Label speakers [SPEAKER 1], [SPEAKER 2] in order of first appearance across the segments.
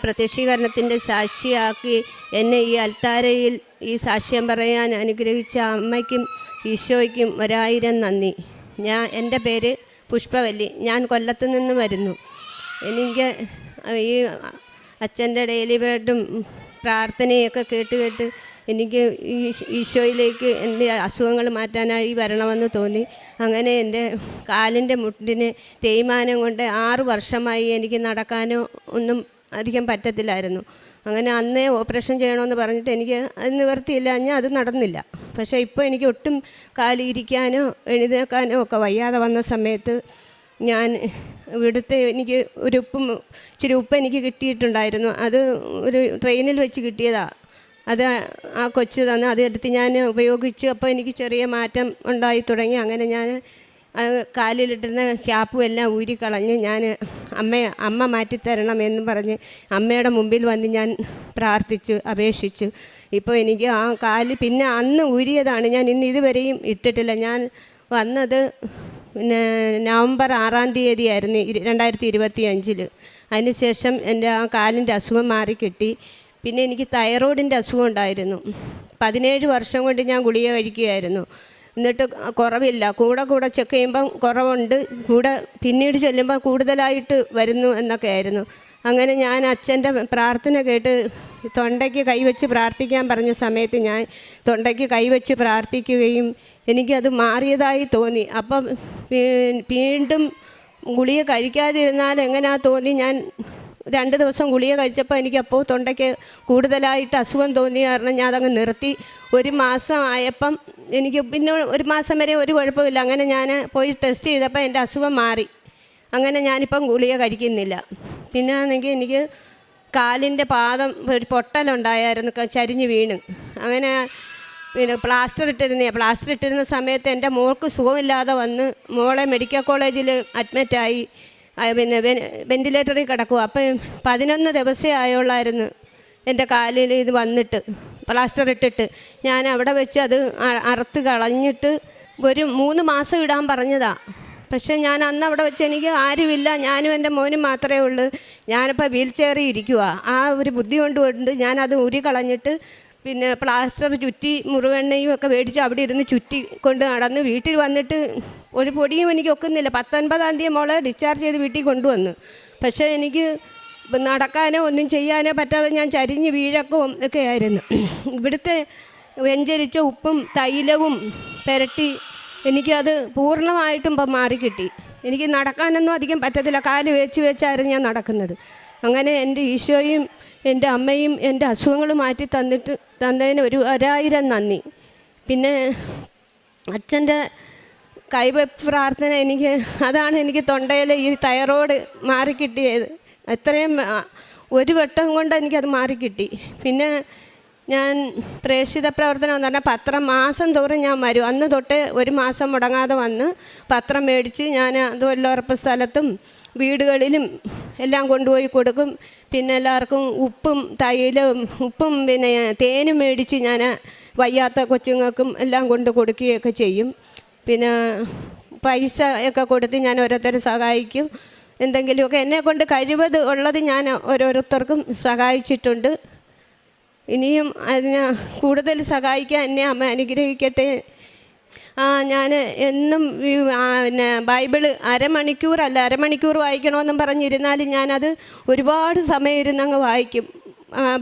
[SPEAKER 1] പ്രത്യക്ഷീകരണത്തിൻ്റെ സാക്ഷിയാക്കി എന്നെ ഈ അൽത്താരയിൽ ഈ സാക്ഷ്യം പറയാൻ അനുഗ്രഹിച്ച അമ്മയ്ക്കും ഈശോയ്ക്കും 1000 നന്ദി. എൻ്റെ പേര് പുഷ്പവല്ലി. ഞാൻ കൊല്ലത്ത് നിന്ന് വരുന്നു. എനിക്ക് ഈ അച്ഛൻ്റെ ഡെയിലി ബ്രെഡും പ്രാർത്ഥനയൊക്കെ കേട്ട് എനിക്ക് ഈ ഈശോയിലേക്ക് എൻ്റെ അസുഖങ്ങൾ മാറ്റാനായി വരണമെന്ന് തോന്നി. അങ്ങനെ എൻ്റെ കാലിൻ്റെ മുട്ടിന് തേയ്മാനം കൊണ്ട് 6 വർഷമായി എനിക്ക് നടക്കാനോ ഒന്നും അധികം പറ്റത്തില്ലായിരുന്നു. അങ്ങനെ അന്നേ ഓപ്പറേഷൻ ചെയ്യണമെന്ന് പറഞ്ഞിട്ട് എനിക്ക് അത് നിവർത്തിയില്ല, അത് നടന്നില്ല. പക്ഷേ ഇപ്പോൾ എനിക്ക് ഒട്ടും കാലിരിക്കാനോ എഴുന്നേൽക്കാനോ ഒക്കെ വയ്യാതെ വന്ന സമയത്ത് ഞാൻ ഇവിടുത്തെ എനിക്ക് ഇച്ചിരി ഉപ്പ് എനിക്ക് കിട്ടിയിട്ടുണ്ടായിരുന്നു. അത് ഒരു ട്രെയിനിൽ വെച്ച് കിട്ടിയതാണ്. അത് ആ കൊച്ച് തന്ന് അതെടുത്ത് ഞാൻ ഉപയോഗിച്ച് അപ്പോൾ എനിക്ക് ചെറിയ മാറ്റം ഉണ്ടായി തുടങ്ങി. അങ്ങനെ ഞാൻ കാലിലിട്ടിരുന്ന ക്യാപ്പും എല്ലാം ഊരിക്കളഞ്ഞ് ഞാൻ അമ്മ മാറ്റിത്തരണം എന്ന് പറഞ്ഞ് അമ്മയുടെ മുമ്പിൽ വന്ന് ഞാൻ പ്രാർത്ഥിച്ചു, അപേക്ഷിച്ചു. ഇപ്പോൾ എനിക്ക് ആ കാല് പിന്നെ അന്ന് ഊരിയതാണ്, ഞാൻ ഇന്ന് ഇതുവരെയും ഇട്ടിട്ടില്ല. ഞാൻ വന്നത് നവംബർ 6-ാം തീയതിയായിരുന്നു 2025. അതിനുശേഷം എൻ്റെ ആ കാലിൻ്റെ അസുഖം മാറിക്കിട്ടി. പിന്നെ എനിക്ക് തൈറോയിഡിൻ്റെ അസുഖം ഉണ്ടായിരുന്നു. 17 വർഷം കൊണ്ട് ഞാൻ ഗുളിക കഴിക്കുകയായിരുന്നു. എന്നിട്ട് കുറവില്ല. കൂടെ ചെക്ക് ചെയ്യുമ്പം കുറവുണ്ട്, പിന്നീട് ചെല്ലുമ്പോൾ കൂടുതലായിട്ട് വരുന്നു എന്നൊക്കെ ആയിരുന്നു. അങ്ങനെ ഞാൻ അച്ഛൻ്റെ പ്രാർത്ഥന കേട്ട് തൊണ്ടയ്ക്ക് കൈവച്ച് പ്രാർത്ഥിക്കാൻ പറഞ്ഞ സമയത്ത് ഞാൻ തൊണ്ടയ്ക്ക് കൈവച്ച് പ്രാർത്ഥിക്കുകയും എനിക്കത് മാറിയതായി തോന്നി. അപ്പം വീണ്ടും ഗുളിക കഴിക്കാതിരുന്നാൽ എങ്ങനെയാ തോന്നി. ഞാൻ 2 ദിവസം ഗുളിക കഴിച്ചപ്പോൾ എനിക്കപ്പോൾ തൊണ്ടയ്ക്ക് കൂടുതലായിട്ട് അസുഖം തോന്നിയ കാരണം ഞാൻ അതങ്ങ് നിർത്തി. 1 മാസം ആയപ്പം എനിക്ക് പിന്നെ 1 മാസം വരെ ഒരു കുഴപ്പമില്ല. അങ്ങനെ ഞാൻ പോയി ടെസ്റ്റ് ചെയ്തപ്പോൾ എൻ്റെ അസുഖം മാറി. അങ്ങനെ ഞാനിപ്പം ഗുളിക കഴിക്കുന്നില്ല. പിന്നെ ആണെങ്കിൽ എനിക്ക് കാലിൻ്റെ പാദം ഒരു പൊട്ടലുണ്ടായിരുന്നു, ചരിഞ്ഞ് വീണ്. അങ്ങനെ പിന്നെ പ്ലാസ്റ്റർ ഇട്ടിരുന്ന സമയത്ത് എൻ്റെ മോൾക്ക് സുഖമില്ലാതെ വന്ന് മോളെ മെഡിക്കൽ കോളേജിൽ അഡ്മിറ്റായി. പിന്നെ വെൻറ്റിലേറ്ററിൽ കിടക്കുക. അപ്പം 11 ദിവസമേ ആയുള്ളായിരുന്നു എൻ്റെ കാലിൽ ഇത് വന്നിട്ട് പ്ലാസ്റ്റർ ഇട്ടിട്ട്. ഞാൻ അവിടെ വെച്ച് അത് അറുത്ത് കളഞ്ഞിട്ട് ഒരു 3 മാസം ഇടാൻ പറഞ്ഞതാണ്. പക്ഷേ ഞാൻ അന്ന് അവിടെ വെച്ച് എനിക്ക് ആരുമില്ല, ഞാനും എൻ്റെ മോനും മാത്രമേ ഉള്ളൂ. ഞാനിപ്പോൾ വീൽ ചെയറിൽ ഇരിക്കുക. ആ ഒരു ബുദ്ധി കൊണ്ട് ഞാനത് ഊരി കളഞ്ഞിട്ട് പിന്നെ പ്ലാസ്റ്റർ ചുറ്റി മുറിവെണ്ണയും ഒക്കെ മേടിച്ച് അവിടെ ഇരുന്ന് ചുറ്റി കൊണ്ട് നടന്ന് വീട്ടിൽ വന്നിട്ട് ഒരു പൊടിയും എനിക്ക് ഒക്കുന്നില്ല. 19-ാം തീയതി മോളെ ഡിസ്ചാർജ് ചെയ്ത് വീട്ടിൽ കൊണ്ടുവന്നു. പക്ഷേ എനിക്ക് നടക്കാനോ ഒന്നും ചെയ്യാനോ പറ്റാതെ ഞാൻ ചരിഞ്ഞ് വീഴക്കവും ഒക്കെ ആയിരുന്നു. ഇവിടുത്തെ വെഞ്ചരിച്ച ഉപ്പും തൈലവും പുരട്ടി എനിക്കത് പൂർണ്ണമായിട്ടും ഇപ്പം മാറിക്കിട്ടി. എനിക്ക് നടക്കാനൊന്നും അധികം പറ്റത്തില്ല, കാല് വെച്ചായിരുന്നു ഞാൻ നടക്കുന്നത്. അങ്ങനെ എൻ്റെ ഈശോയും എൻ്റെ അമ്മയും എൻ്റെ അസുഖങ്ങൾ മാറ്റി തന്നതിന് 1000 നന്ദി. പിന്നെ അച്ഛൻ്റെ കൈവെപ്പ് പ്രാർത്ഥന അതാണ് എനിക്ക് തൊണ്ടയിൽ ഈ തൈറോയ്ഡ് മാറിക്കിട്ടിയത്. എത്രയും 1 വട്ടം കൊണ്ട് എനിക്കത് മാറിക്കിട്ടി. പിന്നെ ഞാൻ പ്രേക്ഷിത പ്രവർത്തനം എന്ന് പറഞ്ഞാൽ പത്രം മാസം തോറും ഞാൻ വരും. അന്ന് തൊട്ട് 1 മാസം മുടങ്ങാതെ വന്ന് പത്രം മേടിച്ച് ഞാൻ തൊഴിലുറപ്പ് സ്ഥലത്തും വീടുകളിലും എല്ലാം കൊണ്ടുപോയി കൊടുക്കും. പിന്നെ എല്ലാവർക്കും ഉപ്പും പിന്നെ തേനും മേടിച്ച് ഞാൻ വയ്യാത്ത കൊച്ചുങ്ങൾക്കും എല്ലാം കൊണ്ട് കൊടുക്കുകയൊക്കെ ചെയ്യും. പിന്നെ പൈസ ഒക്കെ കൊടുത്ത് ഞാൻ ഓരോരുത്തരെ സഹായിക്കും. എന്തെങ്കിലുമൊക്കെ എന്നെക്കൊണ്ട് കഴിവത് ഉള്ളത് ഞാൻ ഓരോരുത്തർക്കും സഹായിച്ചിട്ടുണ്ട്. ഇനിയും അതിനെ കൂടുതൽ സഹായിക്കാൻ എന്നെ അമ്മ അനുഗ്രഹിക്കട്ടെ. ഞാൻ എന്നും പിന്നെ ബൈബിള് അരമണിക്കൂർ വായിക്കണമെന്നും പറഞ്ഞിരുന്നാലും ഞാനത് ഒരുപാട് സമയം ഇരുന്നങ്ങ് വായിക്കും.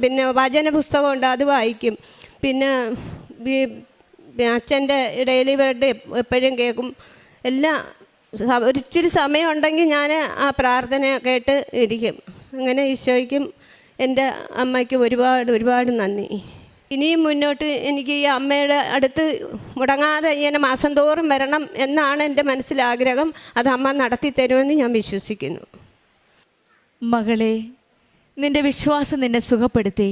[SPEAKER 1] പിന്നെ വചന പുസ്തകമുണ്ട്, അത് വായിക്കും. പിന്നെ അച്ഛൻ്റെ ഡെയിലി ബ്രെഡ് എപ്പോഴും കേൾക്കും. എല്ലാം ഒരിച്ചിരി സമയം ഉണ്ടെങ്കിൽ ഞാൻ ആ പ്രാർത്ഥന കേട്ട് ഇരിക്കും. അങ്ങനെ ഈശോയ്ക്കും എൻ്റെ അമ്മയ്ക്കും ഒരുപാട് നന്ദി. ഇനിയും മുന്നോട്ട് എനിക്ക് ഈ അമ്മയുടെ അടുത്ത് മുടങ്ങാതെ ഇങ്ങനെ മാസം തോറും വരണം എന്നാണ് എൻ്റെ മനസ്സിലാഗ്രഹം. അത് അമ്മ നടത്തി തരുമെന്ന് ഞാൻ വിശ്വസിക്കുന്നു.
[SPEAKER 2] മകളെ, നിൻ്റെ വിശ്വാസം നിന്നെ സുഖപ്പെടുത്തി.